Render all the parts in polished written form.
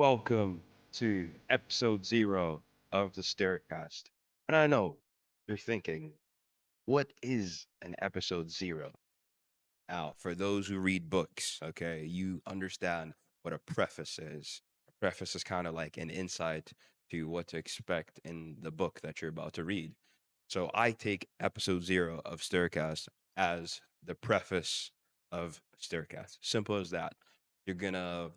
Welcome to episode zero of the Staircast. And I know you're thinking, what is an episode zero? Now, for those who read books, okay, you understand what a preface is. A preface is kind of like an insight to what to expect in the book that you're about to read. So I take episode zero of Staircast as the preface of Staircast. Simple as that. You're gonna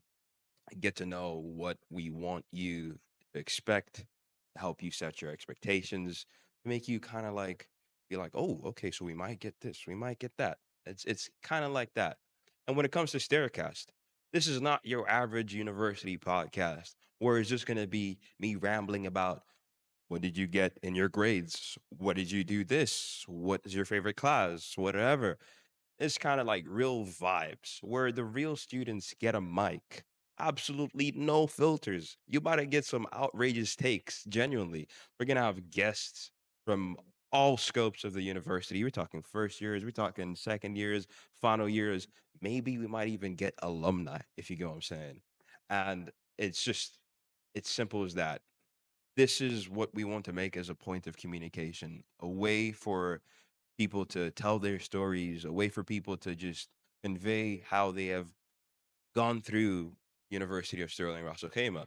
get to know what we want you to expect, help you set your expectations, to make you kind of like be like, oh, okay, so we might get this, we might get that. It's kind of like that. And when it comes to Staircast, this is not your average university podcast where it's just gonna be me rambling about what did you get in your grades? What did you do this? What is your favorite class? Whatever. It's kind of like real vibes where the real students get a mic. Absolutely no filters. You about to get some outrageous takes, genuinely. We're going to have guests from all scopes of the university. We're talking first years, we're talking second years, final years. Maybe we might even get alumni, if you get what I'm saying. And it's just, it's simple as that. This is what we want to make as a point of communication, a way for people to tell their stories, a way for people to just convey how they have gone through University of Sterling Ras Al Khaimah.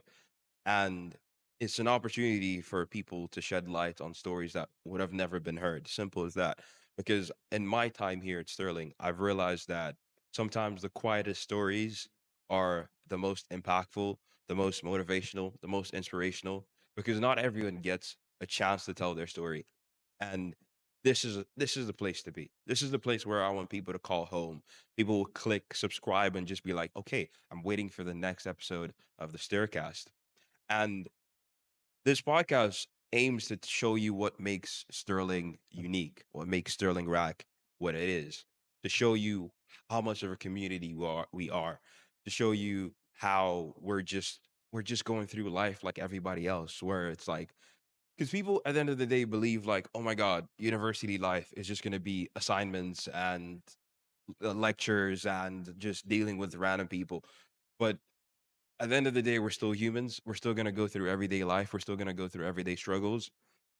And it's an opportunity for people to shed light on stories that would have never been heard. Simple as that. Because in my time here at Sterling, I've realized that sometimes the quietest stories are the most impactful, the most motivational, the most inspirational, because not everyone gets a chance to tell their story. And this is the place to be. This is the place where I want people to call home. People will click subscribe and just be like, okay, I'm waiting for the next episode of the Staircast. And this podcast aims to show you what makes Sterling unique, what makes Sterling Rack what it is, to show you how much of a community we are, to show you how we're just going through life like everybody else, where it's like because people at the end of the day believe like, oh my God, university life is just gonna be assignments and lectures and just dealing with random people. But at the end of the day, we're still humans. We're still gonna go through everyday life. We're still gonna go through everyday struggles.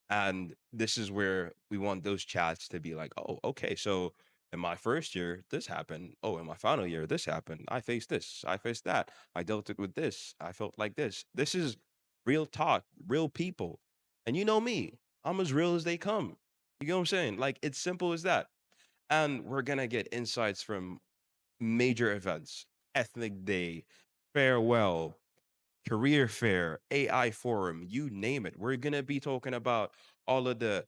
And this is where we want those chats to be like, oh, okay, so in my first year, this happened. Oh, in my final year, this happened. I faced this. I faced that. I dealt it with this. I felt like this. This is real talk, real people. And you know me, I'm as real as they come. You know what I'm saying? Like, it's simple as that. And we're going to get insights from major events, ethnic day, farewell, career fair, AI forum, you name it. We're gonna be talking about all of the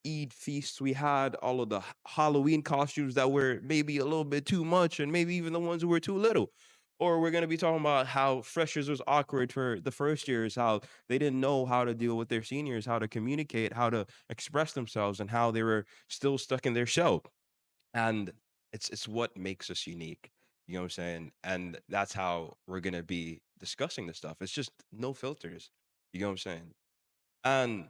Eid feasts we had, all of the Halloween costumes that were maybe a little bit too much, and maybe even the ones who were too little. Or we're gonna be talking about how freshers was awkward for the first years, how they didn't know how to deal with their seniors, how to communicate, how to express themselves, and how they were still stuck in their shell. And it's what makes us unique. You know what I'm saying? And that's how we're gonna be discussing this stuff. It's just no filters. You know what I'm saying? And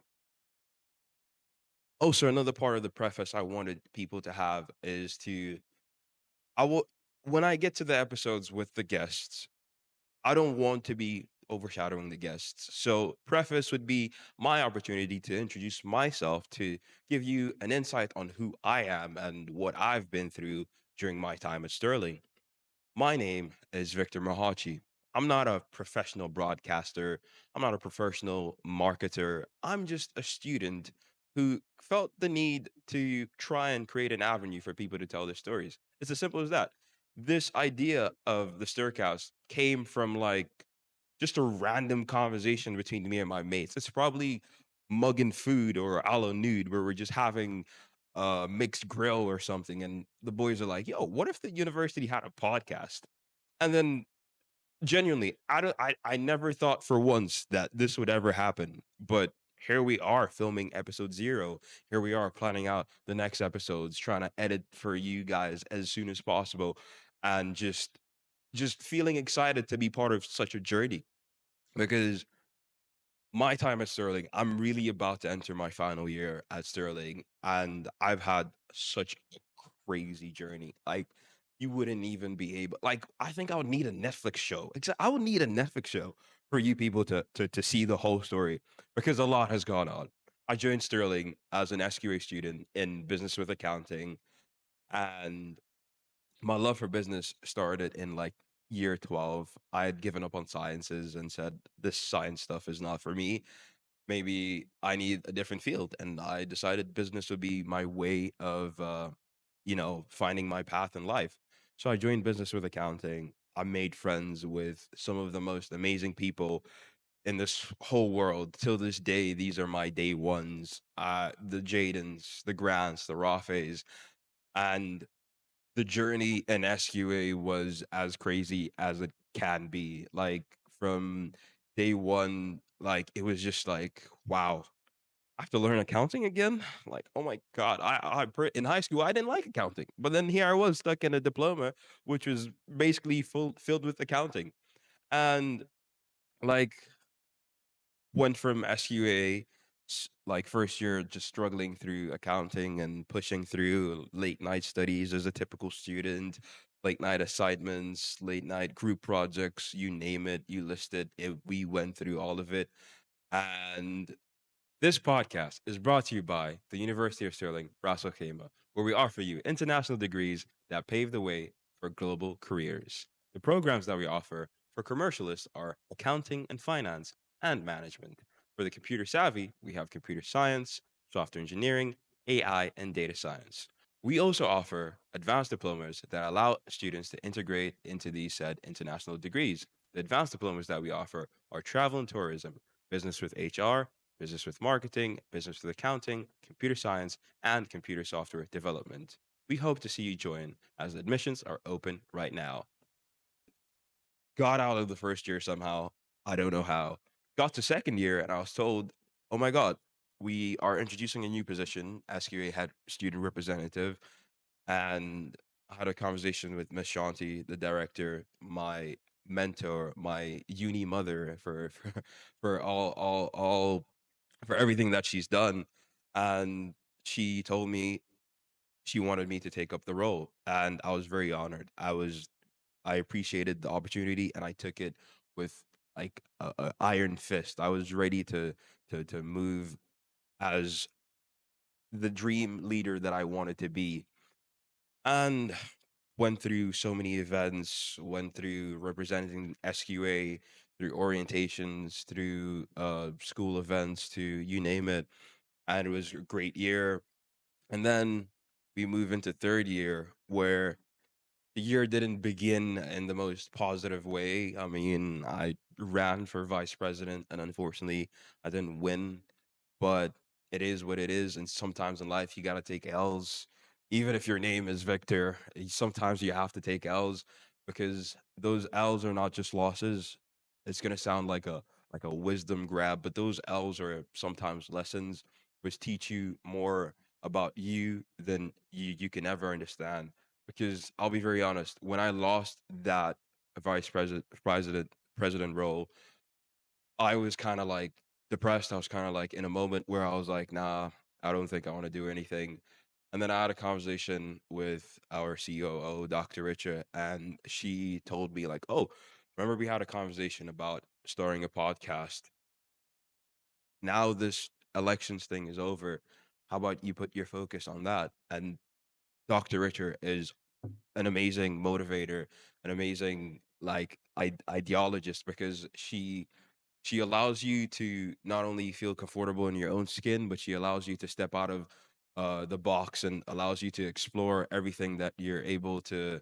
also another part of the preface I wanted people to have is to I will when I get to the episodes with the guests, I don't want to be overshadowing the guests. So, preface would be my opportunity to introduce myself to give you an insight on who I am and what I've been through during my time at Sterling. My name is Victor Mahachi. I'm not a professional broadcaster. I'm not a professional marketer. I'm just a student who felt the need to try and create an avenue for people to tell their stories. It's as simple as that. This idea of the Stircast came from like just a random conversation between me and my mates. It's probably mugging food or a la nude where we're just having a mixed grill or something. And the boys are like, yo, what if the university had a podcast? And then genuinely, I never thought for once that this would ever happen. But here we are filming episode zero. Here we are planning out the next episodes, trying to edit for you guys as soon as possible, and just feeling excited to be part of such a journey because my time at Sterling, I'm really about to enter my final year at Sterling, and I've had such a crazy journey. Like, you wouldn't even be able. Like, I think I would need a Netflix show. I would need a Netflix show for you people to see the whole story because a lot has gone on. I joined Sterling as an SQA student in business with accounting, and my love for business started in like year 12. I had given up on sciences and said, this science stuff is not for me. Maybe I need a different field. And I decided business would be my way of, finding my path in life. So I joined business with accounting. I made friends with some of the most amazing people in this whole world. Till this day, these are my day ones. The Jadens, the Grants, the Rafes. And the journey in SQA was as crazy as it can be. Like from day one, like it was just like, wow, I have to learn accounting again. Like, oh my god, in high school I didn't like accounting, but then here I was stuck in a diploma, which was basically filled with accounting, and like went from SUA, like first year, just struggling through accounting and pushing through late night studies as a typical student, late night assignments, late night group projects, you name it, you list it. We went through all of it. And this podcast is brought to you by the University of Stirling, Ras Al Khaimah, where we offer you international degrees that pave the way for global careers. The programs that we offer for commercialists are accounting and finance and management. For the computer savvy, we have computer science, software engineering, AI, and data science. We also offer advanced diplomas that allow students to integrate into these said international degrees. The advanced diplomas that we offer are travel and tourism, business with HR, business with marketing, business with accounting, computer science, and computer software development. We hope to see you join as admissions are open right now. Got out of the first year somehow. I don't know how. Got to second year and I was told, oh my God, we are introducing a new position, SQA head student representative. And I had a conversation with Miss Shanti, the director, my mentor, my uni mother for all for everything that she's done. And she told me she wanted me to take up the role. And I was very honored. I appreciated the opportunity and I took it with like a iron fist. I was ready to move as the dream leader that I wanted to be. And went through so many events, went through representing SQA, through orientations, through school events, to you name it. And it was a great year. And then we move into third year where the year didn't begin in the most positive way. I mean, I ran for vice president and unfortunately I didn't win, but it is what it is. And sometimes in life, you got to take L's. Even if your name is Victor, sometimes you have to take L's because those L's are not just losses. It's going to sound like a wisdom grab, but those L's are sometimes lessons which teach you more about you than you can ever understand. Because I'll be very honest, when I lost that vice president role, I was kind of like depressed. I was kind of like in a moment where I was like, nah, I don't think I want to do anything. And then I had a conversation with our COO, Dr. Richa, and she told me, like, oh, remember we had a conversation about starting a podcast. Now this elections thing is over. How about you put your focus on that? And Dr. Richer is an amazing motivator, an amazing ideologist because she allows you to not only feel comfortable in your own skin, but she allows you to step out of the box and allows you to explore everything that you're able to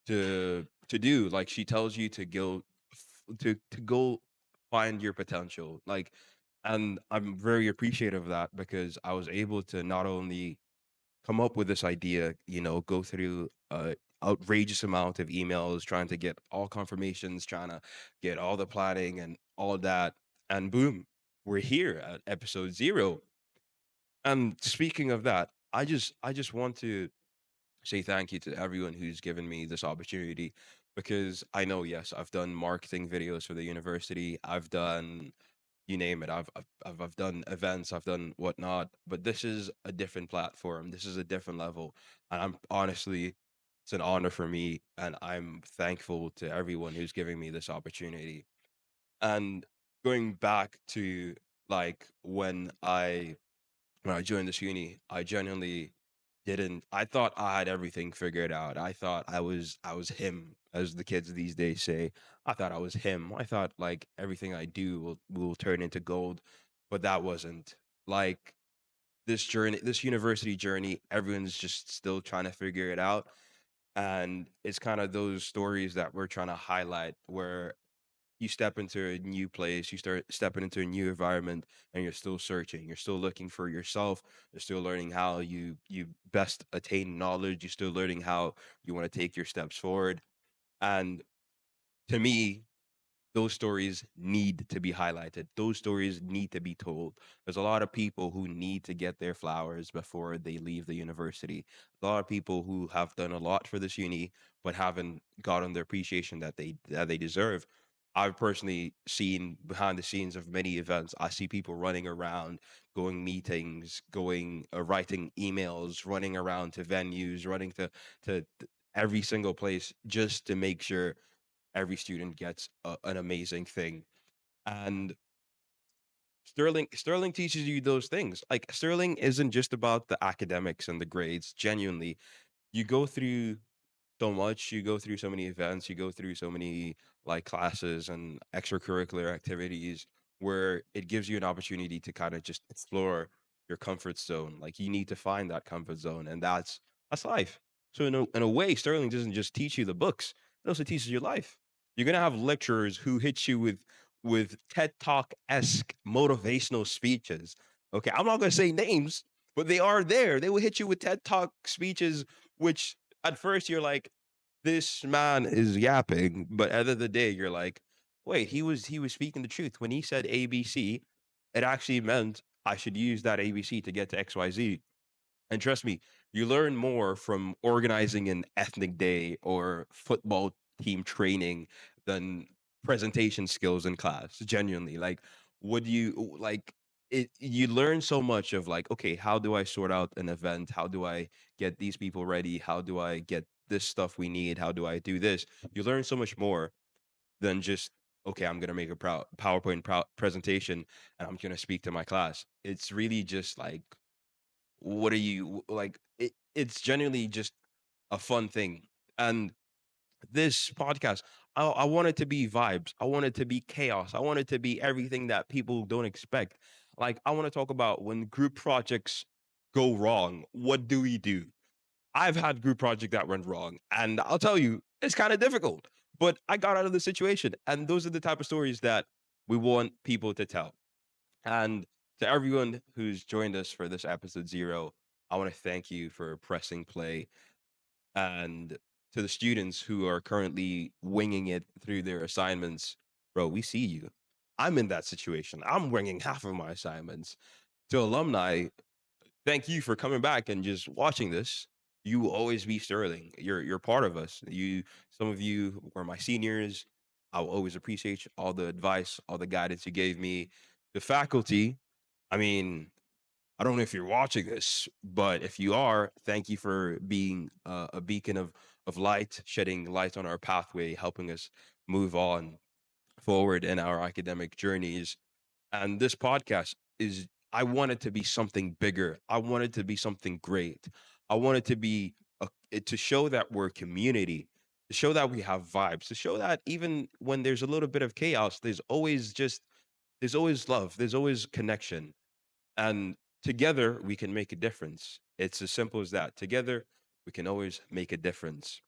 do. Like she tells you to go to go find your potential. Like, and I'm very appreciative of that because I was able to not only come up with this idea, go through outrageous amount of emails trying to get all confirmations, trying to get all the planning and all that. And boom, we're here at episode 0. And speaking of that, I just want to say thank you to everyone who's given me this opportunity because I know, yes, I've done marketing videos for the university. I've done you name it. I've done events, I've done whatnot, but this is a different platform. This is a different level, and I'm honestly, it's an honor for me, and I'm thankful to everyone who's giving me this opportunity. And going back to like when I joined this uni, I genuinely didn't. I thought I had everything figured out. I thought I was him, as the kids these days say. I thought I was him. I thought like everything I do will turn into gold, but that wasn't. Like this journey, this university journey, everyone's just still trying to figure it out. And it's kind of those stories that we're trying to highlight where you step into a new place, you start stepping into a new environment, and you're still searching, you're still looking for yourself, you're still learning how you best attain knowledge, you're still learning how you want to take your steps forward. And to me, those stories need to be highlighted. Those stories need to be told. There's a lot of people who need to get their flowers before they leave the university. A lot of people who have done a lot for this uni but haven't gotten the appreciation that they deserve. I've personally seen behind the scenes of many events. I see people running around, going meetings, going writing emails, running around to venues, running to every single place just to make sure every student gets an amazing thing. And Sterling teaches you those things. Like Sterling isn't just about the academics and the grades. Genuinely, you go through so much, you go through so many events, you go through so many like classes and extracurricular activities where it gives you an opportunity to kind of just explore your comfort zone. Like you need to find that comfort zone, and that's life. So in a way, Sterling doesn't just teach you the books; it also teaches you life. You're gonna have lecturers who hit you with TED Talk esque motivational speeches. Okay, I'm not gonna say names, but they are there. They will hit you with TED Talk speeches, which at first you're like, this man is yapping, but at the end of the day, you're like, wait, he was speaking the truth. When he said ABC, it actually meant I should use that ABC to get to XYZ. And trust me, you learn more from organizing an ethnic day or football team training than presentation skills in class. Genuinely, like, would you like it? You learn so much of like, okay, how do I sort out an event? How do I get these people ready? How do I get this stuff we need? How do I do this? You learn so much more than just okay, I'm gonna make a PowerPoint presentation and I'm gonna speak to my class. It's really just like what are you like it's genuinely just a fun thing. And this podcast, I want it to be vibes, I want it to be chaos, I want it to be everything that people don't expect. Like I want to talk about when group projects go wrong, what do we do? I've had group project that went wrong, and I'll tell you it's kind of difficult, but I got out of the situation. And those are the type of stories that we want people to tell. And to everyone who's joined us for this episode zero, I want to thank you for pressing play. And to the students who are currently winging it through their assignments, bro, we see you. I'm in that situation. I'm winging half of my assignments. To alumni, thank you for coming back and just watching this. You will always be Sterling. You're part of us. Some of you were my seniors. I will always appreciate all the advice, all the guidance you gave me. The faculty, I mean, I don't know if you're watching this, but if you are, thank you for being a beacon of light, shedding light on our pathway, helping us move on forward in our academic journeys. And this podcast is, I want it to be something bigger. I want it to be something great. I want it to be to show that we're a community, to show that we have vibes, to show that even when there's a little bit of chaos, there's always love, there's always connection. And together we can make a difference. It's as simple as that. Together we can always make a difference.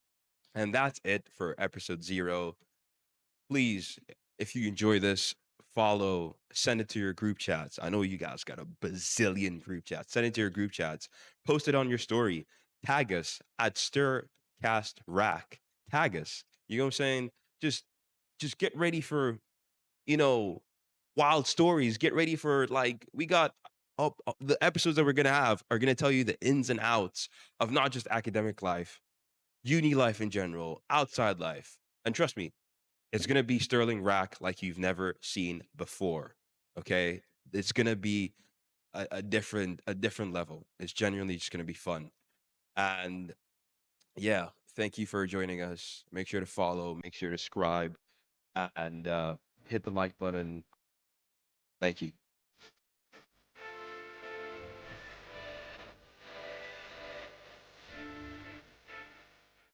And that's it for episode zero. Please, if you enjoy this, follow, send it to your group chats. I know you guys got a bazillion group chats. Send it to your group chats. Post it on your story. Tag us at StirCastRack. Tag us. You know what I'm saying? Just just get ready for, you know, wild stories. Get ready for like we got the episodes that we're gonna have are gonna tell you the ins and outs of not just academic life, uni life in general, outside life. And trust me, it's gonna be Sterling Rack like you've never seen before. Okay, it's gonna be a different level. It's genuinely just gonna be fun. And yeah, thank you for joining us. Make sure to follow. Make sure to subscribe. And hit the like button. Thank you.